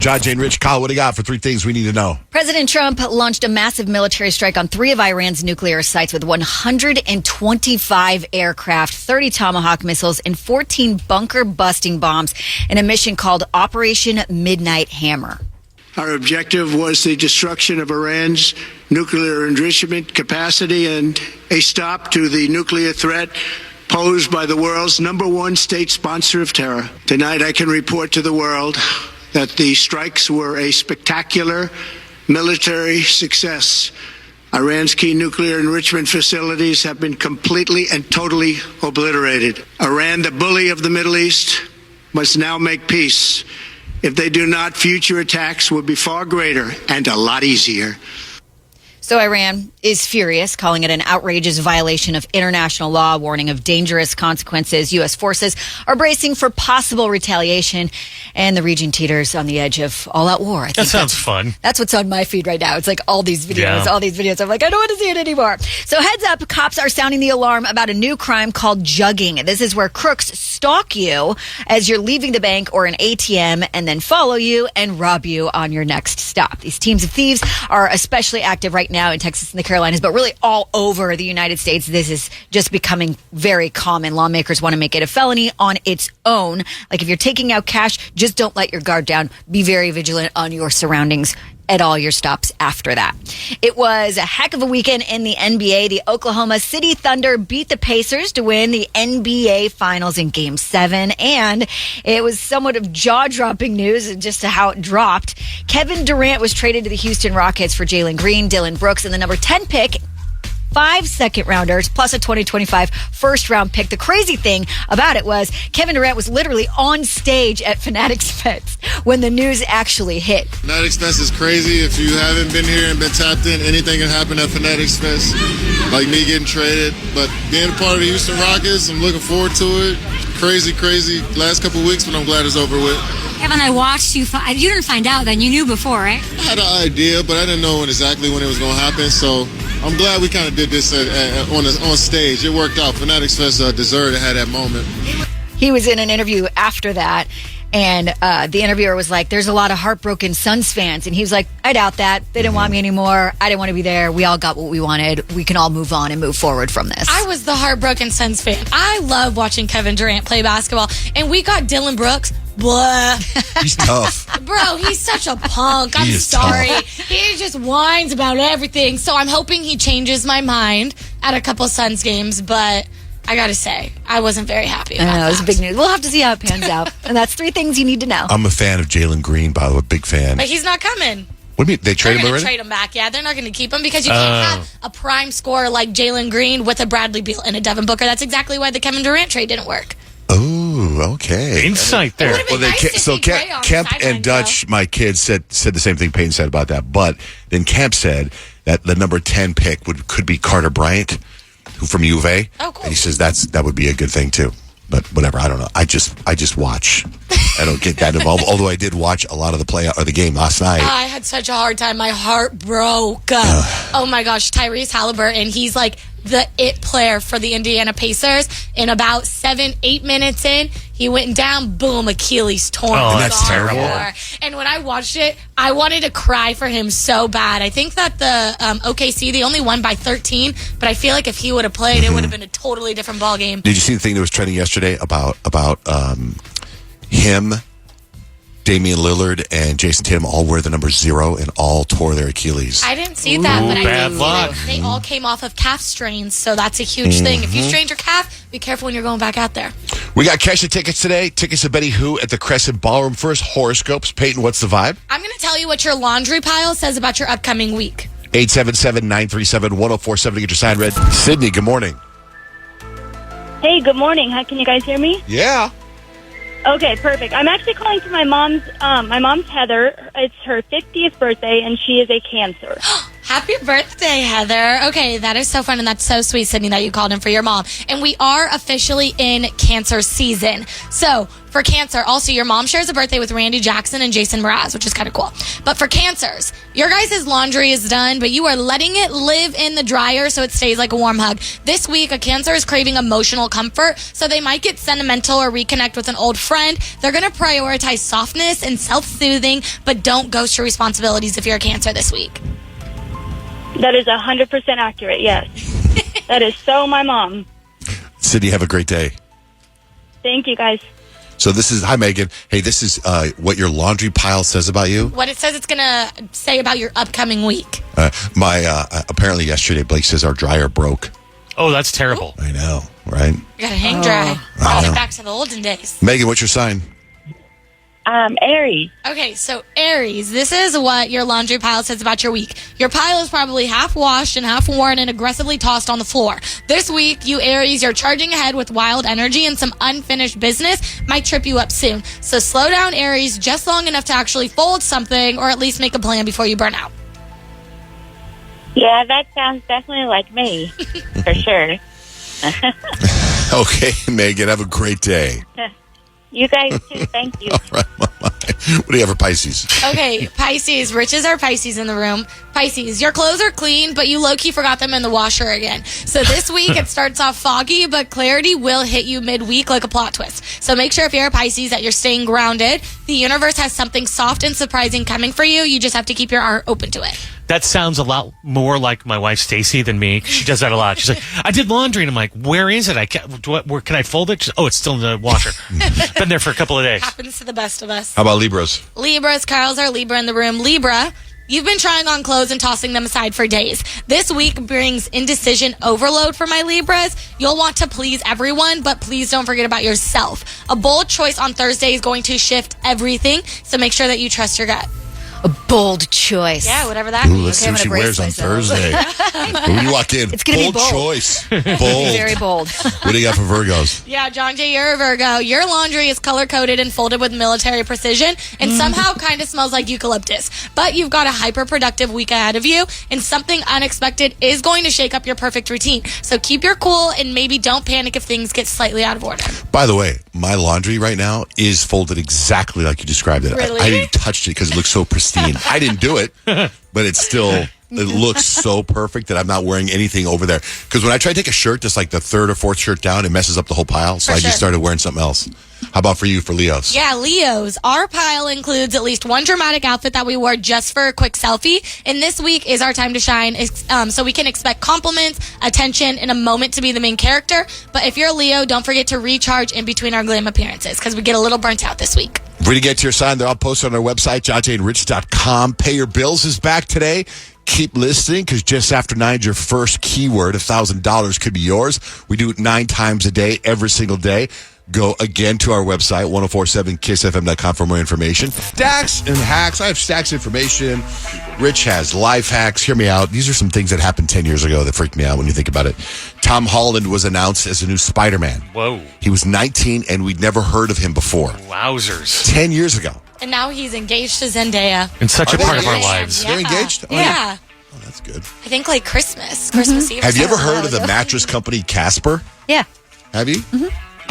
JJ and Rich, Kyle, what do you got for 3 things we need to know? President Trump launched a massive military strike on 3 of Iran's nuclear sites with 125 aircraft, 30 Tomahawk missiles, and 14 bunker-busting bombs in a mission called Operation Midnight Hammer. Our objective was the destruction of Iran's nuclear enrichment capacity and a stop to the nuclear threat posed by the world's #1 state sponsor of terror. Tonight, I can report to the world that the strikes were a spectacular military success. Iran's key nuclear enrichment facilities have been completely and totally obliterated. Iran, the bully of the Middle East, must now make peace. If they do not, future attacks will be far greater and a lot easier. So Iran is furious, calling it an outrageous violation of international law, warning of dangerous consequences. U.S. forces are bracing for possible retaliation, and the region teeters on the edge of all-out war. I think that sounds fun. That's what's on my feed right now. It's like all these videos. I'm like, I don't want to see it anymore. So heads up, cops are sounding the alarm about a new crime called jugging. This is where crooks stalk you as you're leaving the bank or an ATM and then follow you and rob you on your next stop. These teams of thieves are especially active right now in Texas and the Carolinas, but really all over the United States. This is just becoming very common. Lawmakers want to make it a felony on its own. Like if you're taking out cash, just don't let your guard down. Be very vigilant on your surroundings at all your stops after that. It was a heck of a weekend in the NBA. The Oklahoma City Thunder beat the Pacers to win the NBA Finals in Game 7. And it was somewhat of jaw-dropping news just to how it dropped. Kevin Durant was traded to the Houston Rockets for Jalen Green, Dylan Brooks, and the number 10 pick. 5 second-rounders plus a 2025 first-round pick. The crazy thing about it was Kevin Durant was literally on stage at Fanatics Fest when the news actually hit. Fanatics Fest is crazy. If you haven't been here and been tapped in, anything can happen at Fanatics Fest, like me getting traded. But being a part of the Houston Rockets, I'm looking forward to it. Crazy last couple of weeks, but I'm glad it's over with. Kevin, I watched you. You didn't find out then. You knew before, right? I had an idea, but I didn't know exactly when it was going to happen. So I'm glad we kind of did this on stage. It worked out. Fanatics Fest deserved to have that moment. He was in an interview after that, and the interviewer was like, there's a lot of heartbroken Suns fans. And he was like, I doubt that. They didn't want me anymore. I didn't want to be there. We all got what we wanted. We can all move on and move forward from this. I was the heartbroken Suns fan. I love watching Kevin Durant play basketball. And we got Dylan Brooks. Blah. He's tough. Bro, he's such a punk. I'm sorry. He just whines about everything. So I'm hoping he changes my mind at a couple Suns games. But I got to say, I wasn't very happy about that. It was big news. We'll have to see how it pans out. And that's 3 things you need to know. I'm a fan of Jalen Green, by the way, big fan. But he's not coming. What do you mean? They trade him already? Trade him back. Yeah, they're not going to keep him because you can't have a prime scorer like Jalen Green with a Bradley Beal and a Devin Booker. That's exactly why the Kevin Durant trade didn't work. Oh, okay. Insight there. Kemp and Dutch, my kids, said the same thing Peyton said about that. But then Kemp said that the number 10 pick could be Carter Bryant, who from U of A. Oh, cool. And he says that would be a good thing too. But whatever, I don't know. I just watch. I don't get that involved. Although I did watch a lot of the game last night. I had such a hard time. My heart broke. Oh my gosh, Tyrese Halliburton. He's like the it player for the Indiana Pacers. In about 7-8 minutes in, he went down. Boom, Achilles torn. Oh, that's terrible. And when I watched it, I wanted to cry for him so bad. I think that the OKC, they only won by 13, but I feel like if he would have played, it would have been a totally different ball game. Did you see the thing that was trending yesterday about him, Damian Lillard, and Jason Tatum all wear the number 0 and all tore their Achilles? I didn't see that, but I bad did see luck. that they all came off of calf strains, so that's a huge thing. If you strain your calf, be careful when you're going back out there. We got Kesha tickets today. Tickets to Betty Who at the Crescent Ballroom. First, horoscopes. Peyton, what's the vibe? I'm going to tell you what your laundry pile says about your upcoming week. 877-937-1047 to get your sign read. Sydney, good morning. Hey, good morning. Can you guys hear me? Yeah. Okay, perfect. I'm actually calling for my mom's. My mom's Heather. It's her 50th birthday, and she is a Cancer. Happy birthday, Heather. Okay, that is so fun, and that's so sweet, Sydney, that you called in for your mom. And we are officially in Cancer season. So For Cancer, also, your mom shares a birthday with Randy Jackson and Jason Mraz, which is kind of cool. But for Cancers, your guys' laundry is done, but you are letting it live in the dryer so it stays like a warm hug. This week, a Cancer is craving emotional comfort, so they might get sentimental or reconnect with an old friend. They're going to prioritize softness and self-soothing, but don't ghost your responsibilities if you're a Cancer this week. That is 100% accurate, yes. That is so my mom. Sydney, have a great day. Thank you, guys. So hi, Megan. Hey, this is what your laundry pile says about you. What it says it's going to say about your upcoming week. Apparently yesterday, Blake says our dryer broke. Oh, that's terrible. I know, right? You got to hang dry. Back to the olden days. Megan, what's your sign? Aries. Okay, so Aries, this is what your laundry pile says about your week. Your pile is probably half washed and half worn and aggressively tossed on the floor. This week, you Aries, you're charging ahead with wild energy and some unfinished business might trip you up soon. So slow down, Aries, just long enough to actually fold something or at least make a plan before you burn out. Yeah, that sounds definitely like me, for sure. Okay, Megan, have a great day. You guys too, thank you. All right, what do you have for Pisces? Okay, Pisces. Riches are Pisces in the room. Pisces, your clothes are clean, but you low-key forgot them in the washer again. So this week, it starts off foggy, but clarity will hit you midweek like a plot twist. So make sure if you're a Pisces that you're staying grounded. The universe has something soft and surprising coming for you. You just have to keep your heart open to it. That sounds a lot more like my wife Stacy than me. She does that a lot. She's like, I did laundry, and I'm like, where is it? Where can I fold it? She's, it's still in the washer. Been there for a couple of days. Happens to the best of us. How about Libras? Libras, Kyle's our Libra in the room. Libra, you've been trying on clothes and tossing them aside for days. This week brings indecision overload for my Libras. You'll want to please everyone, but please don't forget about yourself. A bold choice on Thursday is going to shift everything, so make sure that you trust your gut. A bold choice. Yeah, whatever that Ooh, means. let's see what she wears on Thursday. When you walk in, It's gonna be bold. Choice. Bold. Very bold. What do you got for Virgos? Yeah, John J, you're a Virgo. Your laundry is color-coded and folded with military precision and somehow kind of smells like eucalyptus. But you've got a hyper-productive week ahead of you, and something unexpected is going to shake up your perfect routine. So keep your cool and maybe don't panic if things get slightly out of order. By the way, my laundry right now is folded exactly like you described it. Really? I didn't touch it because it looks so pristine. I didn't do it, but it looks so perfect that I'm not wearing anything over there. Because when I try to take a shirt that's like the third or fourth shirt down, it messes up the whole pile. So I just started wearing something else. How about for you, for Leos? Yeah, Leos. Our pile includes at least one dramatic outfit that we wore just for a quick selfie. And this week is our time to shine. So we can expect compliments, attention, and a moment to be the main character. But if you're a Leo, don't forget to recharge in between our glam appearances because we get a little burnt out this week. Free to get to your sign. They're all posted on our website, johnjandrich.com. Pay Your Bills is back today. Keep listening because just after 9, your first keyword, $1,000 could be yours. We do it 9 times a day, every single day. Go again to our website, 1047kissfm.com for more information. Stacks and hacks. I have stacks information. Rich has life hacks. Hear me out. These are some things that happened 10 years ago that freaked me out when you think about it. Tom Holland was announced as a new Spider-Man. Whoa. He was 19 and we'd never heard of him before. Wowzers. 10 years ago. And now he's engaged to Zendaya. And such a part of our engaged? lives. Yeah. They're engaged? Oh, Yeah. Oh, that's good. I think like Christmas Eve. Have you ever or heard of the something. mattress company Casper? Yeah. Have you?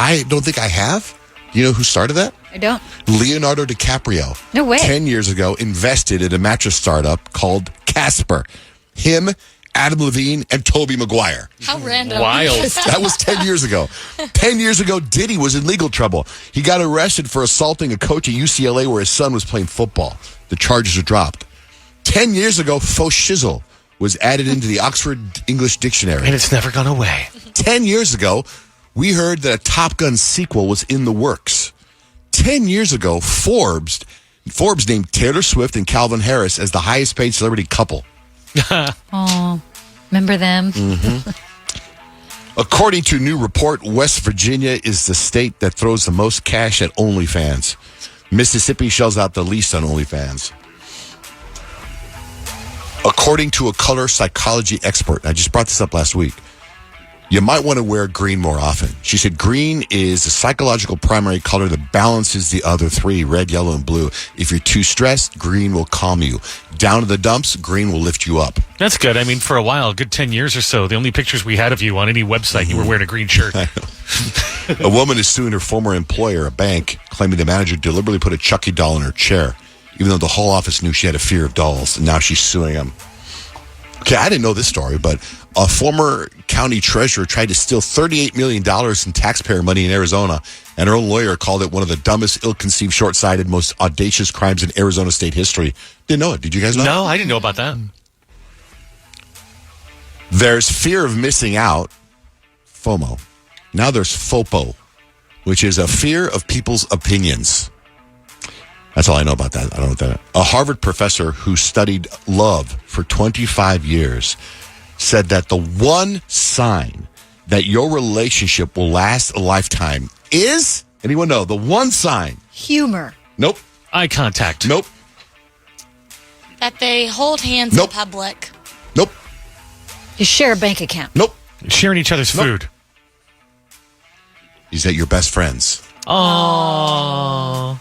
I don't think I have. You know who started that? I don't. Leonardo DiCaprio. No way. 10 years ago, invested in a mattress startup called Casper. Him, Adam Levine, and Tobey Maguire. How random. Wild. That was 10 years ago. 10 years ago, Diddy was in legal trouble. He got arrested for assaulting a coach at UCLA where his son was playing football. The charges are dropped. 10 years ago, faux shizzle was added into the Oxford English Dictionary. And it's never gone away. 10 years ago, we heard that a Top Gun sequel was in the works. 10 years ago, Forbes named Taylor Swift and Calvin Harris as the highest paid celebrity couple. Oh, remember them? According to a new report, West Virginia is the state that throws the most cash at OnlyFans. Mississippi shells out the least on OnlyFans. According to a color psychology expert, I just brought this up last week, you might want to wear green more often. She said green is a psychological primary color that balances the other 3, red, yellow, and blue. If you're too stressed, green will calm you. Down to the dumps, green will lift you up. That's good. I mean, for a while, a good 10 years or so, the only pictures we had of you on any website, you were wearing a green shirt. A woman is suing her former employer, a bank, claiming the manager deliberately put a Chucky doll in her chair, even though the whole office knew she had a fear of dolls, and now she's suing him. Okay, I didn't know this story, but a former county treasurer tried to steal $38 million in taxpayer money in Arizona, and her own lawyer called it one of the dumbest, ill-conceived, short-sighted, most audacious crimes in Arizona state history. Didn't know it. Did you guys know? No, I didn't know about that. There's fear of missing out, FOMO. Now there's FOPO, which is a fear of people's opinions. That's all I know about that. I don't know what that is. A Harvard professor who studied love for 25 years said that the one sign that your relationship will last a lifetime is, anyone know, the one sign? Humor. Nope. Eye contact. Nope. That they hold hands Nope. in public. Nope. You share a bank account. Nope. Sharing each other's food. Is that your best friends? Oh.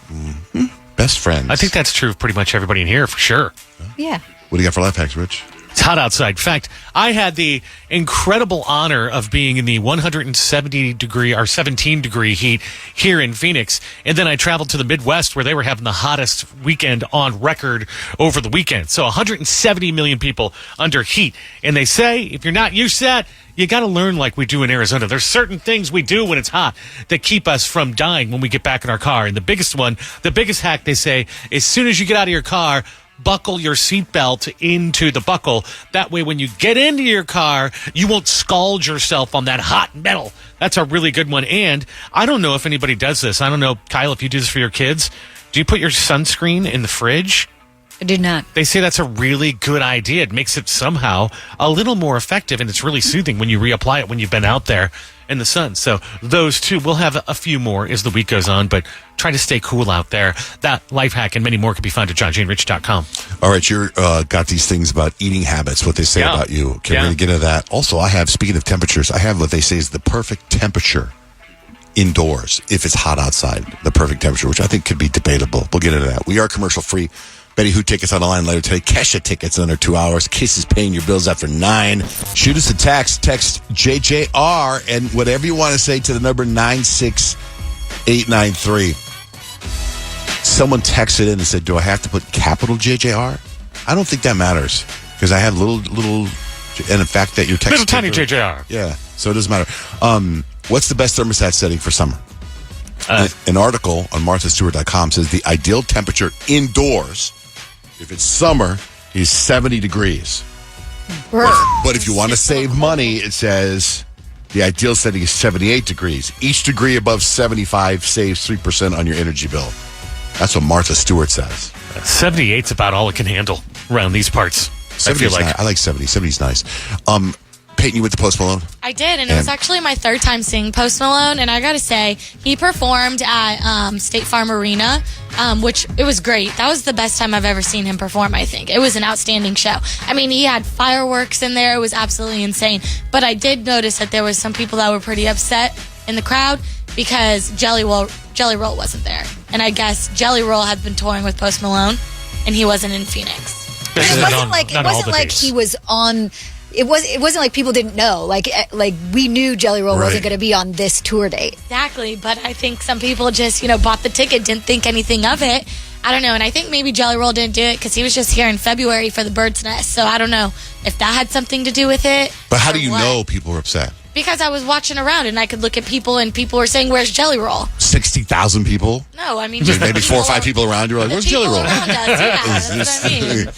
Best friends. I think that's true of pretty much everybody in here for sure. Yeah. What do you got for life hacks, Rich? It's hot outside. In fact, I had the incredible honor of being in the 170 degree or 17 degree heat here in Phoenix. And then I traveled to the Midwest where they were having the hottest weekend on record over the weekend. So 170 million people under heat. And they say, if you're not used to that, you got to learn like we do in Arizona. There's certain things we do when it's hot that keep us from dying when we get back in our car. And the biggest one, the biggest hack, they say, as soon as you get out of your car, buckle your seatbelt into the buckle. That way, when you get into your car, you won't scald yourself on that hot metal. That's a really good one. And I don't know if anybody does this. I don't know, Kyle, if you do this for your kids. Do you put your sunscreen in the fridge? I did not. They say that's a really good idea. It makes it somehow a little more effective, and it's really soothing when you reapply it when you've been out there in the sun. So those two, we'll have a few more as the week goes on, but try to stay cool out there. That life hack and many more can be found at johnjanerich.com. All right, you're got these things about eating habits, what they say Yeah. about you. Okay, Yeah. we're going to get into that. Also, I have, speaking of temperatures, I have what they say is the perfect temperature indoors if it's hot outside. The perfect temperature, which I think could be debatable. We'll get into that. We are commercial free. Betty Who tickets on the line later today. Kesha tickets in under 2 hours. Kiss is paying your bills after 9. Shoot us a text. Text JJR and whatever you want to say to the number 96893. Someone texted in and said, do I have to put capital JJR? I don't think that matters because I have little, and in fact that your text. Little tiny JJR. Yeah, so it doesn't matter. What's the best thermostat setting for summer? An article on marthastewart.com says the ideal temperature indoors, if it's summer, is 70 degrees. But if you want to save money, it says the ideal setting is 78 degrees. Each degree above 75 saves 3% on your energy bill. That's what Martha Stewart says. 78's about all it can handle around these parts. I 70's feel like. nice. I like 70. 70's nice. Peyton, you went to Post Malone? I did, and it was actually my third time seeing Post Malone, and I gotta say, he performed at State Farm Arena, which it was great. That was the best time I've ever seen him perform, I think. It was an outstanding show. I mean, he had fireworks in there. It was absolutely insane. But I did notice that there was some people that were pretty upset in the crowd because Jelly Roll wasn't there. And I guess Jelly Roll had been touring with Post Malone, and he wasn't in Phoenix. But it wasn't like he was on. It wasn't like people didn't know. Like we knew Jelly Roll wasn't going to be on this tour date. Exactly, but I think some people just bought the ticket, didn't think anything of it. I don't know, and I think maybe Jelly Roll didn't do it because he was just here in February for the Bird's Nest. So I don't know if that had something to do with it. But how do you know people were upset? Because I was watching around and I could look at people and people were saying, "Where's Jelly Roll?" 60,000 people? No, I mean just maybe 4 or 5 people around. You're like, "Where's Jelly Roll?" Around us, yeah, that's what I mean.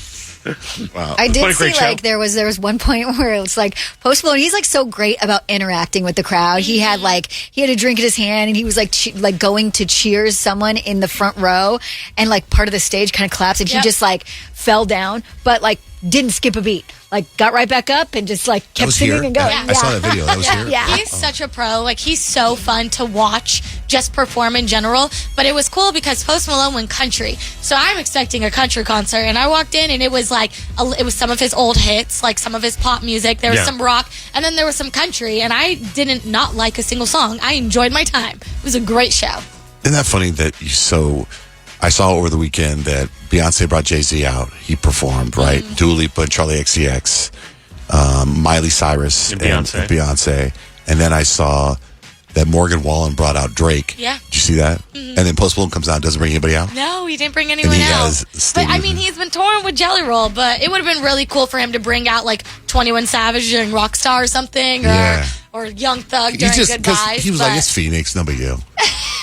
Wow. I did see show. there was one point where it was like Post Malone. He's like so great about interacting with the crowd. He had a drink in his hand and he was like going to cheers someone in the front row, and like part of the stage kind of collapsed and he just like fell down, but like didn't skip a beat. Like got right back up and just like kept singing and going. I saw that video. That was here. Yeah. He's such a pro. Like, he's so fun to watch just perform in general. But it was cool because Post Malone went country. So I'm expecting a country concert. And I walked in and it was like, it was some of his old hits, like some of his pop music. There was some rock. And then there was some country. And I didn't not like a single song. I enjoyed my time. It was a great show. Isn't that funny that I saw over the weekend that Beyonce brought Jay-Z out. He performed, right? Dua Lipa and Charlie XCX, Miley Cyrus and Beyonce. And then I saw that Morgan Wallen brought out Drake. Yeah. Did you see that? And then Post Malone comes out and doesn't bring anybody out? No, he didn't bring anyone he out. has But stadium. I mean, he's been touring with Jelly Roll, but it would have been really cool for him to bring out like 21 Savage during Rockstar or something, or Young Thug during Goodbyes. He was like, it's Phoenix, no big deal.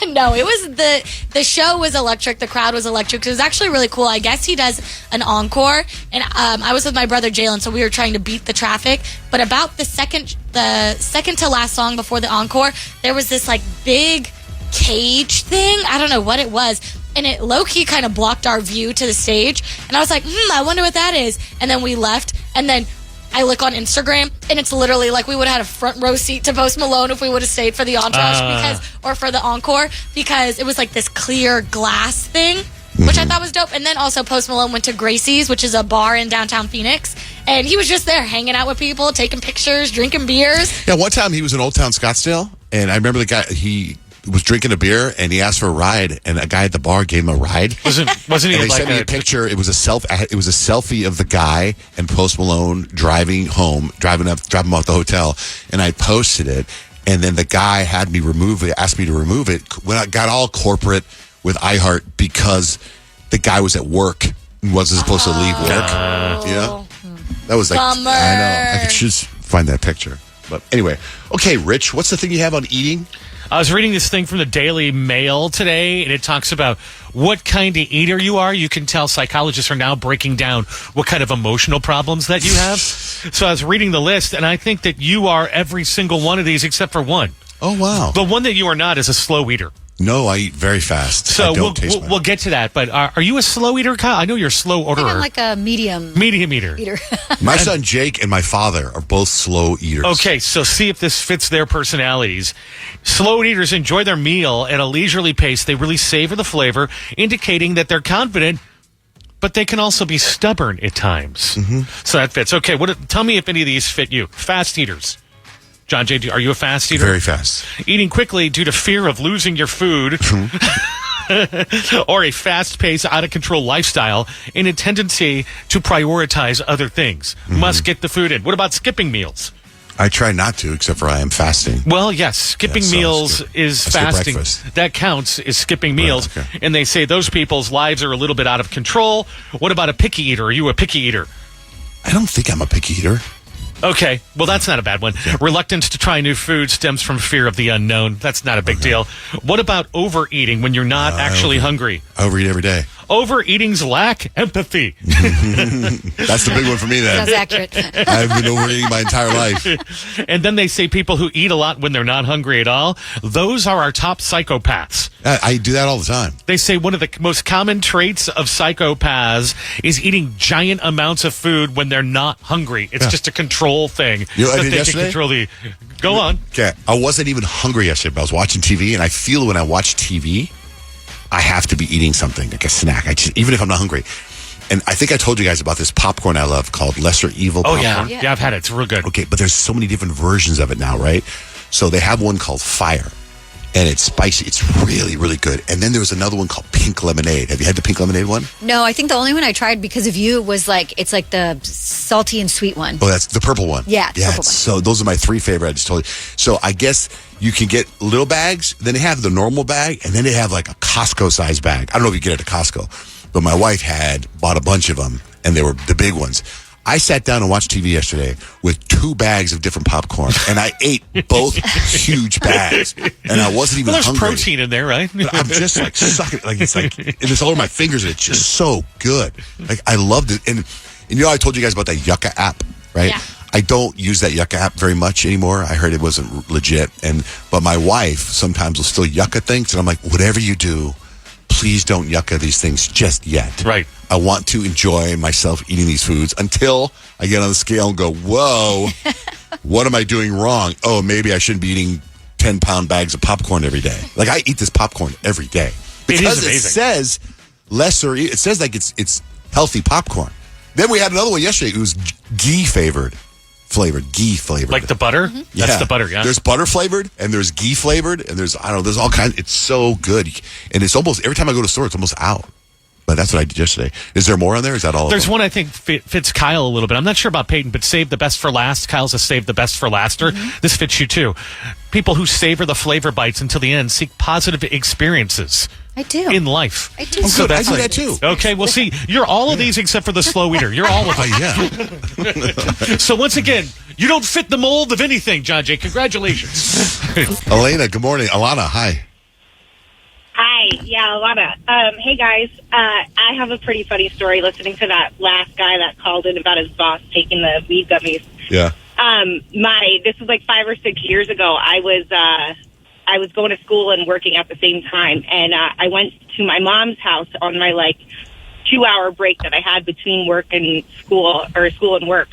No, it was the show was electric. The crowd was electric. It was actually really cool. I guess he does an encore, and I was with my brother Jalen, so we were trying to beat the traffic. But about the second to last song before the encore, there was this like big cage thing. I don't know what it was, and it low-key kind of blocked our view to the stage. And I was like, I wonder what that is. And then we left, and then I look on Instagram, and it's literally like we would have had a front row seat to Post Malone if we would have stayed for the entourage or for the encore, because it was like this clear glass thing, which I thought was dope. And then also Post Malone went to Gracie's, which is a bar in downtown Phoenix, and he was just there hanging out with people, taking pictures, drinking beers. Yeah, one time he was in Old Town Scottsdale, and I remember the guy, he was drinking a beer, and he asked for a ride, and a guy at the bar gave him a ride. Wasn't he And they like sent me a picture. It was a selfie of the guy and Post Malone driving him off the hotel, and I posted it. And then the guy had me remove it, asked me to remove it. When I got all corporate with iHeart because the guy was at work and wasn't supposed to leave work. That was like, Bummer. I know. I could just find that picture. But anyway, okay, Rich, what's the thing you have on eating? I was reading this thing from the Daily Mail today, and it talks about what kind of eater you are. You can tell psychologists are now breaking down what kind of emotional problems that you have. So I was reading the list, and I think that you are every single one of these except for one. Oh, wow. The one that you are not is a slow eater. No, I eat very fast. So I don't taste we'll get to that. But are you a slow eater, Kyle? I know you're a slow orderer. I'm like a medium eater. My son Jake and my father are both slow eaters. Okay, so see if this fits their personalities. Slow eaters enjoy their meal at a leisurely pace. They really savor the flavor, indicating that they're confident, but they can also be stubborn at times. Mm-hmm. So that fits. Okay, tell me if any of these fit you. Fast eaters. John J., are you a fast eater? Very fast. Eating quickly due to fear of losing your food. Or a fast-paced, out-of-control lifestyle and a tendency to prioritize other things. Mm-hmm. Must get the food in. What about skipping meals? I try not to, except for I am fasting. Well, yes, skipping meals is fasting. Breakfast. That counts as skipping meals. Right, okay. And they say those people's lives are a little bit out of control. What about a picky eater? Are you a picky eater? I don't think I'm a picky eater. Okay, well, that's not a bad one. Yeah. Reluctance to try new food stems from fear of the unknown. That's not a big deal. What about overeating when you're not actually hungry? I overeat every day. Overeatings lack empathy. That's the big one for me, then. That's accurate. I've been overeating my entire life. And then they say people who eat a lot when they're not hungry at all, those are our top psychopaths. I do that all the time. They say one of the most common traits of psychopaths is eating giant amounts of food when they're not hungry. It's just a control thing. You know what I that did they yesterday? can control the... Go on. Okay, I wasn't even hungry yesterday, but I was watching TV, and I feel when I watch TV, I have to be eating something, like a snack. Even if I'm not hungry. And I think I told you guys about this popcorn I love called Lesser Evil popcorn. Yeah, I've had it. It's real good. Okay, but there's so many different versions of it now, right? So they have one called Fire, and it's spicy. It's really, really good. And then there was another one called Pink Lemonade. Have you had the Pink Lemonade one? No, I think the only one I tried because of you was it's like the salty and sweet one. Oh, that's the purple one. Yeah, the purple one. So those are my three favorite. I just told you. So I guess you can get little bags. Then they have the normal bag, and then they have like a Costco size bag. I don't know if you get it at Costco, but my wife bought a bunch of them, and they were the big ones. I sat down and watched TV yesterday with 2 bags of different popcorn, and I ate both huge bags, and I wasn't even there's hungry. protein in there, right? But I'm just like sucking, and it's all over my fingers, and it's just so good. Like I loved it, and you know I told you guys about that Yucca app, right? Yeah. I don't use that Yucca app very much anymore. I heard it wasn't legit, but my wife sometimes will still Yucca things, and I'm like, whatever you do, please don't Yucca these things just yet. Right. I want to enjoy myself eating these foods until I get on the scale and go, whoa, what am I doing wrong? Oh, maybe I shouldn't be eating 10-pound bags of popcorn every day. Like I eat this popcorn every day because it says it says like it's healthy popcorn. Then we had another one yesterday. It was ghee flavored. Like the butter? Mm-hmm. Yeah. That's the butter, yeah. There's butter flavored and there's ghee flavored and there's all kinds. It's so good. And it's almost, every time I go to the store, it's almost out. But that's what I did yesterday. Is there more on there? Is that all? There's one I think fits Kyle a little bit. I'm not sure about Peyton, but save the best for last. Kyle's a save the best for laster. This fits you too. People who savor the flavor bites until the end seek positive experiences. I do. In life. I do. Oh, good. I do that too. Okay, well, see, you're all of these except for the slow eater. You're all of them. So once again, you don't fit the mold of anything, John Jay. Congratulations. Elena, good morning. Alana, hi. Hi, yeah, Alana. Hey guys, I have a pretty funny story listening to that last guy that called in about his boss taking the weed gummies. Yeah. This was like 5 or 6 years ago. I was going to school and working at the same time, and I went to my mom's house on my 2-hour break that I had between work and school, or school and work.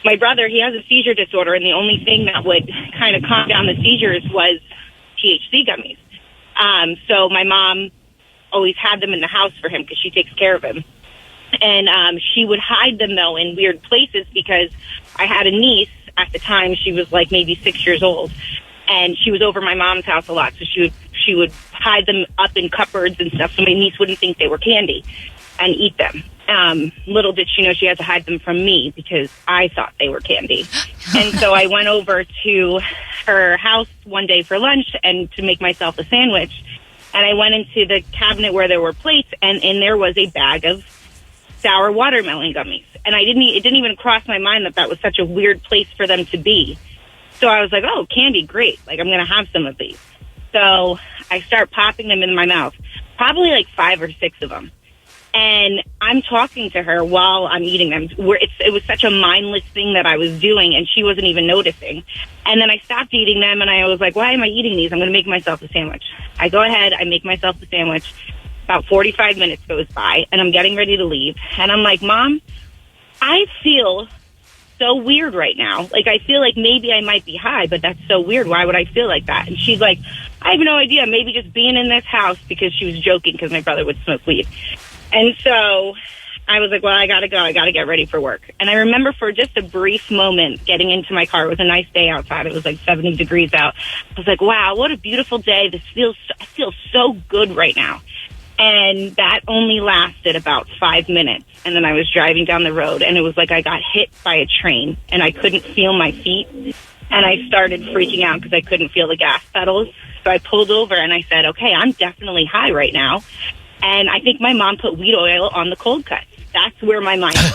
My brother, he has a seizure disorder, and the only thing that would kind of calm down the seizures was THC gummies. So my mom always had them in the house for him because she takes care of him. And she would hide them, though, in weird places because I had a niece at the time. She was maybe 6 years old, and she was over my mom's house a lot. So she would hide them up in cupboards and stuff so my niece wouldn't think they were candy and eat them. Little did she know she had to hide them from me because I thought they were candy. And so I went over to her house one day for lunch and to make myself a sandwich. And I went into the cabinet where there were plates, and in there was a bag of sour watermelon gummies. And it didn't even cross my mind that was such a weird place for them to be. So I was like, oh, candy, great. I'm going to have some of these. So I start popping them in my mouth, probably 5 or 6 of them. And I'm talking to her while I'm eating them. It was such a mindless thing that I was doing, and she wasn't even noticing. And then I stopped eating them, and I was like, why am I eating these? I'm going to make myself a sandwich. I go ahead, I make myself a sandwich. About 45 minutes goes by, and I'm getting ready to leave. And I'm like, Mom, I feel so weird right now. I feel like maybe I might be high, but that's so weird. Why would I feel like that? And she's like, I have no idea. Maybe just being in this house, because she was joking because my brother would smoke weed. And so I was like, well, I got to go. I got to get ready for work. And I remember for just a brief moment getting into my car. It was a nice day outside. It was 70 degrees out. I was like, wow, what a beautiful day. I feel so good right now. And that only lasted about 5 minutes. And then I was driving down the road, and it was like I got hit by a train, and I couldn't feel my feet. And I started freaking out because I couldn't feel the gas pedals. So I pulled over, and I said, okay, I'm definitely high right now. And I think my mom put weed oil on the cold cuts. That's where my mind was.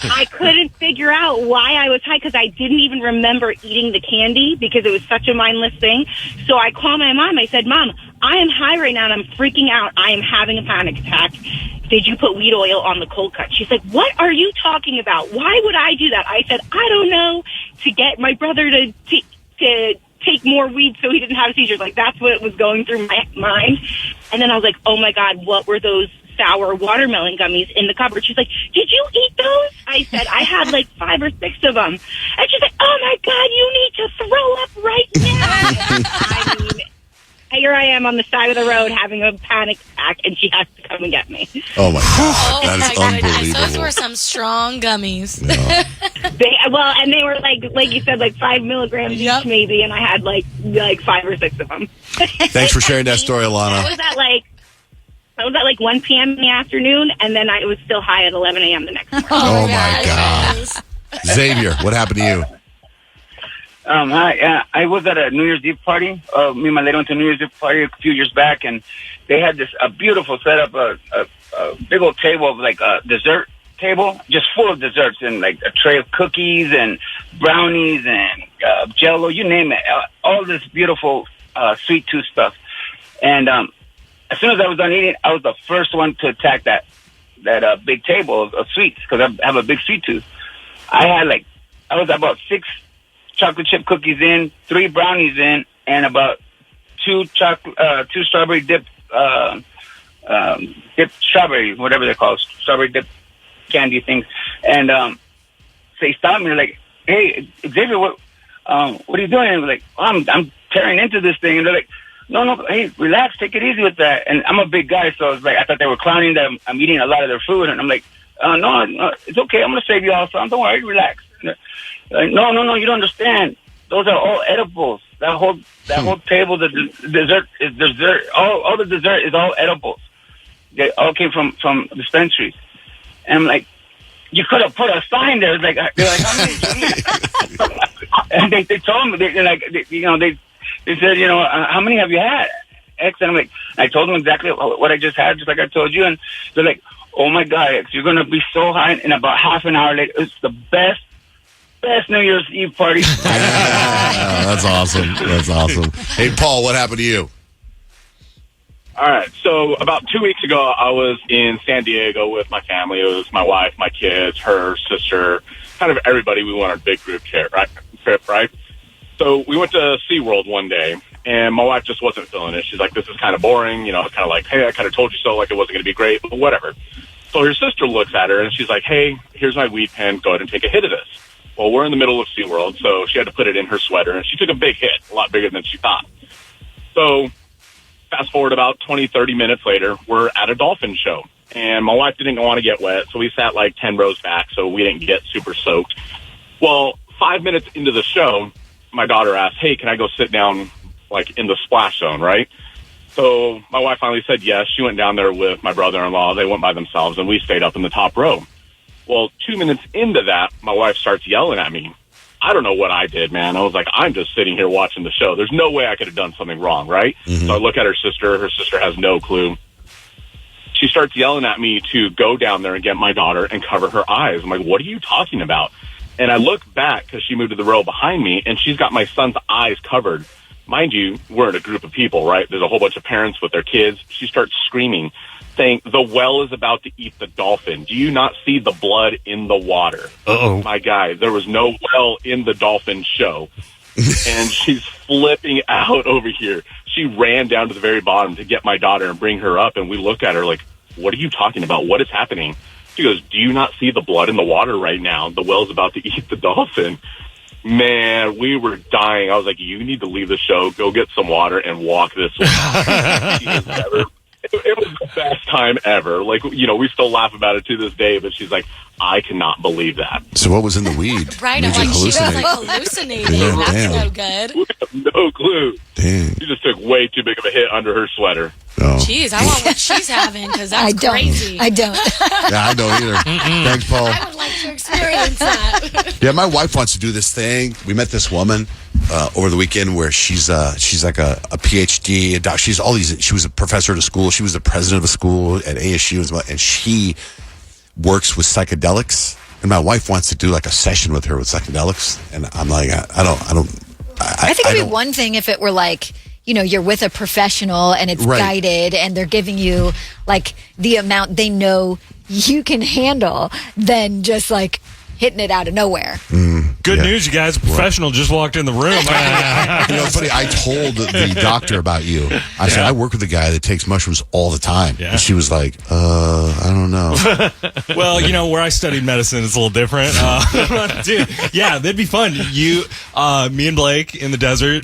I couldn't figure out why I was high because I didn't even remember eating the candy because it was such a mindless thing. So I called my mom. I said, Mom, I am high right now and I'm freaking out. I am having a panic attack. Did you put weed oil on the cold cut? She's like, what are you talking about? Why would I do that? I said, I don't know, to get my brother to take more weed so he didn't have seizures. That's what was going through my mind. And then I was like, oh my God, what were those sour watermelon gummies in the cupboard? She's like, did you eat those? I said, I had 5 or 6 of them. And she's like, oh my God, you need to throw up right now. Here I am on the side of the road having a panic attack, and she has to come and get me. Oh my God, that is unbelievable. Those were some strong gummies. No. And they were like you said, 5 milligrams each maybe, and I had 5 or 6 of them. Thanks for sharing that story, Alana. I was at 1 p.m. in the afternoon, and then I was still high at 11 a.m. the next morning. Oh my God. Xavier, what happened to you? Hi. I was at a New Year's Eve party. Me and my lady went to a New Year's Eve party a few years back, and they had a beautiful setup, a big old table of a dessert table, just full of desserts, and a tray of cookies and brownies and Jell-O, you name it. All this beautiful sweet tooth stuff. And as soon as I was done eating, I was the first one to attack that big table of sweets because I have a big sweet tooth. I was about 6 chocolate chip cookies in, 3 brownies in, and about 2 strawberry dipped strawberry, whatever they're called, strawberry dipped candy things. And they stopped me. They're like, "Hey, Xavier, what are you doing?" And I'm like, "I'm tearing into this thing." And they're like, "No, hey, relax, take it easy with that." And I'm a big guy, so it's I thought they were clowning that I'm eating a lot of their food, and I'm like, "No, it's okay. I'm gonna save you all some. Don't worry, relax." Like, no, you don't understand. Those are all edibles. That whole table, the dessert is dessert. All the dessert is all edibles. They all came from dispensaries. And I'm like, you could have put a sign there. They're like, how many do you need? And they told me, they said, how many have you had? X. And I'm like, I told them exactly what I just had, just like I told you. And they're like, oh my God, X, you're going to be so high. And about half an hour later, it's the best New Year's Eve party. That's awesome. That's awesome. Hey, Paul, what happened to you? All right. So about 2 weeks ago, I was in San Diego with my family. It was my wife, my kids, her sister, kind of everybody. We went on a big group trip, right? So we went to SeaWorld one day, and my wife just wasn't feeling it. She's like, this is kind of boring. Kind of like, hey, I kind of told you so, like it wasn't going to be great, but whatever. So her sister looks at her, and she's like, hey, here's my weed pen. Go ahead and take a hit of this. Well, we're in the middle of SeaWorld, so she had to put it in her sweater, and she took a big hit, a lot bigger than she thought. So fast forward about 20, 30 minutes later, we're at a dolphin show, and my wife didn't want to get wet, so we sat like 10 rows back, so we didn't get super soaked. Well, 5 minutes into the show, my daughter asked, hey, can I go sit down like in the splash zone, right? So my wife finally said yes. She went down there with my brother-in-law. They went by themselves, and we stayed up in the top row. Well, 2 minutes into that, my wife starts yelling at me. I don't know what I did, man. I was like, I'm just sitting here watching the show. There's no way I could have done something wrong, right? Mm-hmm. So I look at her sister. Her sister has no clue. She starts yelling at me to go down there and get my daughter and cover her eyes. I'm like, what are you talking about? And I look back because she moved to the row behind me, and she's got my son's eyes covered. Mind you, we're in a group of people, right? There's a whole bunch of parents with their kids. She starts screaming, saying, the well is about to eat the dolphin. Do you not see the blood in the water? Uh-oh. My guy, there was no well in the dolphin show. And she's flipping out over here. She ran down to the very bottom to get my daughter and bring her up, and we look at her like, what are you talking about? What is happening? She goes, do you not see the blood in the water right now? The well's about to eat the dolphin. Man, we were dying. I was like, you need to leave the show, go get some water, and walk this way. It was the best time ever. Like, we still laugh about it to this day, but she's like, I cannot believe that. So what was in the weed? Right, I'm like, she was like hallucinating. Yeah, That's damn. no good. We have no clue. Dang. She just took way too big of a hit under her sweater. Oh. Jeez, I want what she's having, because that's crazy. I don't. Yeah, I don't either. Thanks, Paul. I would like to experience that. Yeah, my wife wants to do this thing. We met this woman over the weekend where she's like a PhD, a doc. She was a professor at a school. She was the president of a school at ASU, and she works with psychedelics. And my wife wants to do like a session with her with psychedelics. And I'm like, I think it'd be one thing if it were like, you're with a professional and it's guided and they're giving you like the amount they know you can handle than just like hitting it out of nowhere. Good news, you guys. A professional just walked in the room. Funny, I told the doctor about you. I said, I work with a guy that takes mushrooms all the time. Yeah. And she was like, I don't know. Well, where I studied medicine, it's a little different. Dude, yeah, that'd be fun. You, me and Blake in the desert.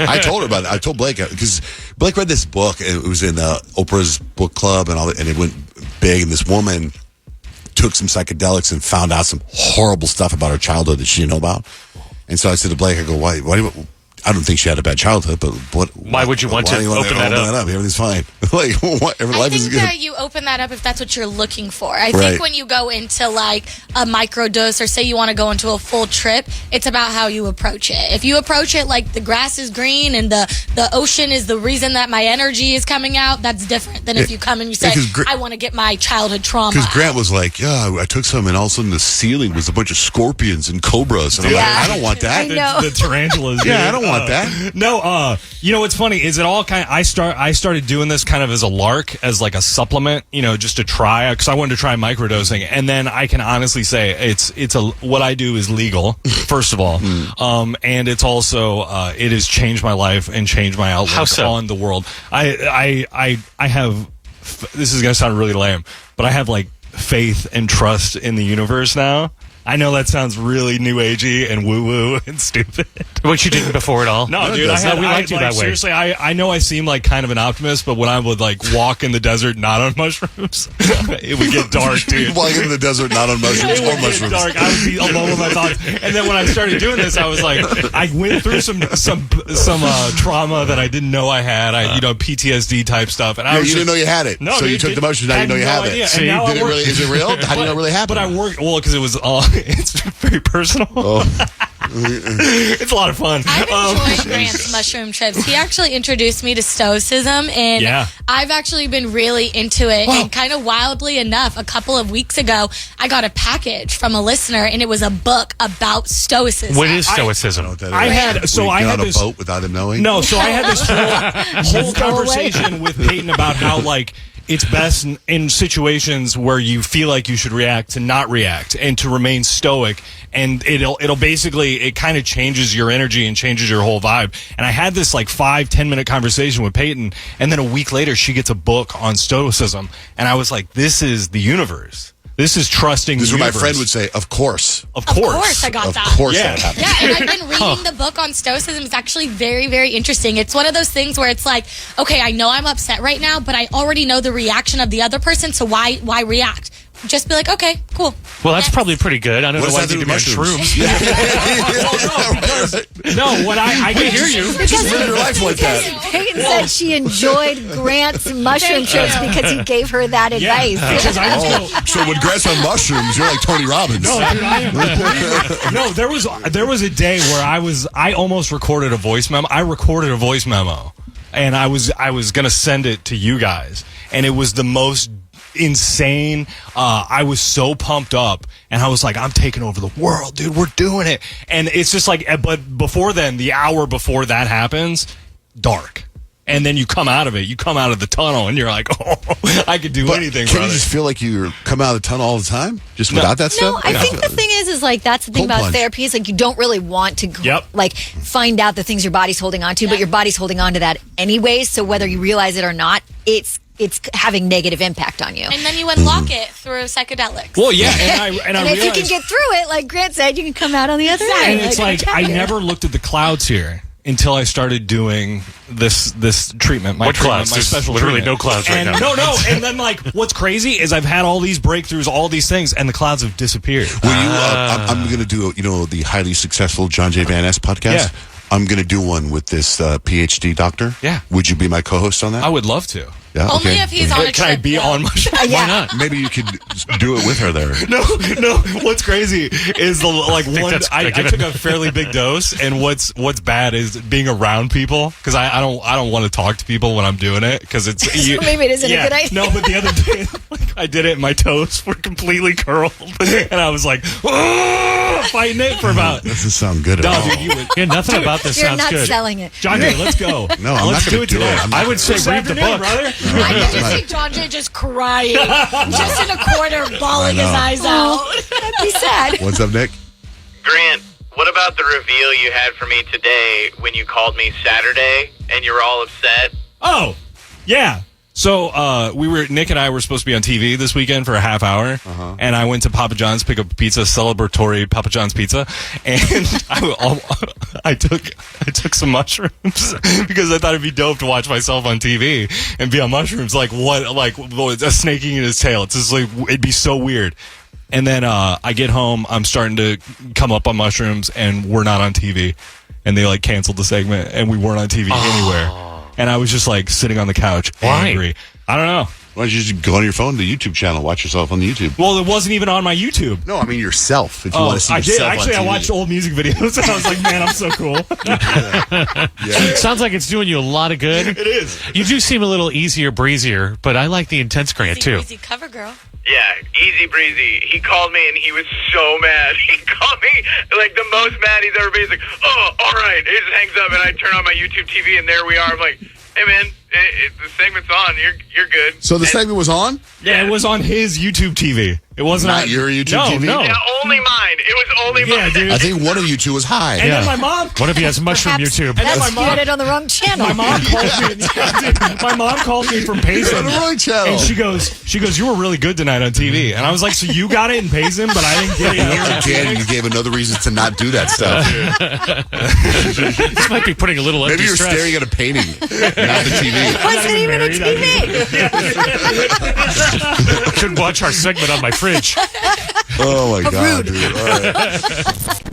I told her about it. I told Blake, because Blake read this book. It was in Oprah's book club, and it went big, and this woman took some psychedelics and found out some horrible stuff about her childhood that she didn't know about. And so I said to Blake, I go, why do you, I don't think she had a bad childhood, but why would you want to open that up? Everything's fine. Like, life is good. I think that you open that up if that's what you're looking for. I think when you go into like a microdose, or say you want to go into a full trip, it's about how you approach it. If you approach it like the grass is green and the ocean is the reason that my energy is coming out, that's different than if you come and you say, I want to get my childhood trauma. Because Grant was like, yeah, I took some, and all of a sudden the ceiling was a bunch of scorpions and cobras. And I'm like, I don't want that. The tarantulas. Yeah, I don't want that. No, what's funny is it all kind of, I started doing this kind of as a lark, as like a supplement, just to try, because I wanted to try microdosing, and then I can honestly say what I do is legal, first of all, and it's also it has changed my life and changed my outlook on the world. I have, this is gonna sound really lame, but I have like faith and trust in the universe now. I know that sounds really new agey and woo woo and stupid. Which you didn't before at all. No, dude, we liked you that way. Seriously, I know I seem like kind of an optimist, but when I would like walk in the desert not on mushrooms, it would get dark, dude. Walking in the desert not on mushrooms It or would mushrooms. get dark. I would be alone with my thoughts. And then when I started doing this, I was like, I went through some trauma that I didn't know I had. PTSD type stuff. And I was you didn't know you had it. No, so dude, you took the mushrooms. Now you know you have idea. it. And now Did it really? Is it real? How do you know it really happened? But I worked because it was it's very personal. Oh. It's a lot of fun. I've enjoyed Grant's mushroom trips. He actually introduced me to Stoicism, and I've actually been really into it. And kind of wildly enough, a couple of weeks ago, I got a package from a listener, and it was a book about Stoicism. What is Stoicism? I had this boat without him knowing. No, so I had this whole conversation with Peyton about how it's best in situations where you feel like you should react to not react and to remain stoic, and it'll basically, it kind of changes your energy and changes your whole vibe. And I had this 5-10 minute conversation with Peyton, and then a week later she gets a book on stoicism, and I was like, this is the universe. This is trusting. This is the what my universe. friend would say. Of course. Of course. Of course I got that. Of course that happened. Yeah, and I've been reading the book on Stoicism. It's actually very, very interesting. It's one of those things where it's like, okay, I know I'm upset right now, but I already know the reaction of the other person, so why react? Just be like, okay, cool. Well, that's probably pretty good. I don't know why you do mushrooms. What I can hear you. Just live your life like that. Peyton said she enjoyed Grant's mushroom trips because he gave her that advice. Because I So when Grant's on mushrooms, you're like Tony Robbins. No, dude, I am. No, there was a day where I almost recorded a voice memo. I recorded a voice memo, and I was gonna send it to you guys, and it was the most insane. I was so pumped up, and I was like, I'm taking over the world, dude. We're doing it. And it's just but before then, the hour before that happens, dark. And then you come out of it. You come out of the tunnel, and you're like, oh, I could do anything. Can you just feel like you come out of the tunnel all the time? Just without that stuff? No, I think the thing is that's the thing Cold about plunge. therapy is you don't really want to find out the things your body's holding on to, but your body's holding on to that anyways. So whether you realize it or not, it's having negative impact on you. And then you unlock it through psychedelics. Well, yeah, and if you can get through it, like Grant said, you can come out on the other end. And it's I never looked at the clouds here until I started doing this treatment. What clouds? My There's special literally treatment. no clouds right And now. No. And then what's crazy is I've had all these breakthroughs, all these things, and the clouds have disappeared. Well, I'm going to do the highly successful John J. Van Ness podcast. Yeah. I'm going to do one with this PhD doctor. Yeah. Would you be my co-host on that? I would love to. Yeah, Only okay. if he's on a Can I trip, be though. on my show? Why not? Maybe you could do it with her there. No. What's crazy is I took a fairly big dose, and what's bad is being around people because I don't want to talk to people when I'm doing it because it's maybe it isn't a good idea. No, but the other day I did it, and my toes were completely curled, and I was like fighting it for about. That doesn't sound good at all. Yeah, nothing about this You're sounds not good. selling it. John Jay, let's go. No, I'm let's not going to do today. it. I would say This read the afternoon, book. brother. I can just see John Jay just crying, just in a corner, bawling his eyes out. That'd be sad. What's up, Nick? Grant, what about the reveal you had for me today when you called me Saturday and you were all upset? Oh, yeah. So Nick and I were supposed to be on TV this weekend for a half hour, and I went to Papa John's to pick up pizza, celebratory Papa John's pizza, and I took some mushrooms because I thought it'd be dope to watch myself on TV and be on mushrooms. Like a snake eating his tail. It's just it'd be so weird. And then I get home, I'm starting to come up on mushrooms, and we're not on TV, and they canceled the segment, and we weren't on TV anywhere. And I was just sitting on the couch, angry. I don't know. Why don't you just go on your phone to the YouTube channel, watch yourself on the YouTube? Well, it wasn't even on my YouTube. No, I mean yourself. If you want to see I yourself did. Actually, on TV. I watched old music videos, and I was like, man, I'm so cool. Sounds like it's doing you a lot of good. It is. You do seem a little easier, breezier, but I like the intense Grant too. Easy cover girl. Yeah, easy breezy. He called me and he was so mad. He called me the most mad he's ever been. He's like, oh, all right. He just hangs up and I turn on my YouTube TV and there we are. I'm like, hey man, the segment's on. You're good. So the segment was on? Yeah, it was on his YouTube TV. It wasn't Not your YouTube TV? No. Yeah, only mine. It was only mine. Dude. I think one of you two was high. And then my mom. One of you has mushroom YouTube. That's you had it on the wrong channel. My mom called me. My mom called me from Payson. On the wrong channel. And she goes, you were really good tonight on TV. And I was like, so you got it in Payson, but I didn't get it here. Again, you gave another reason to not do that stuff. This might be putting a little Maybe empty you're stress. staring at a painting, not the TV. It wasn't even a TV. Should watch our segment on my fridge. Oh my God, Rude. dude. All right.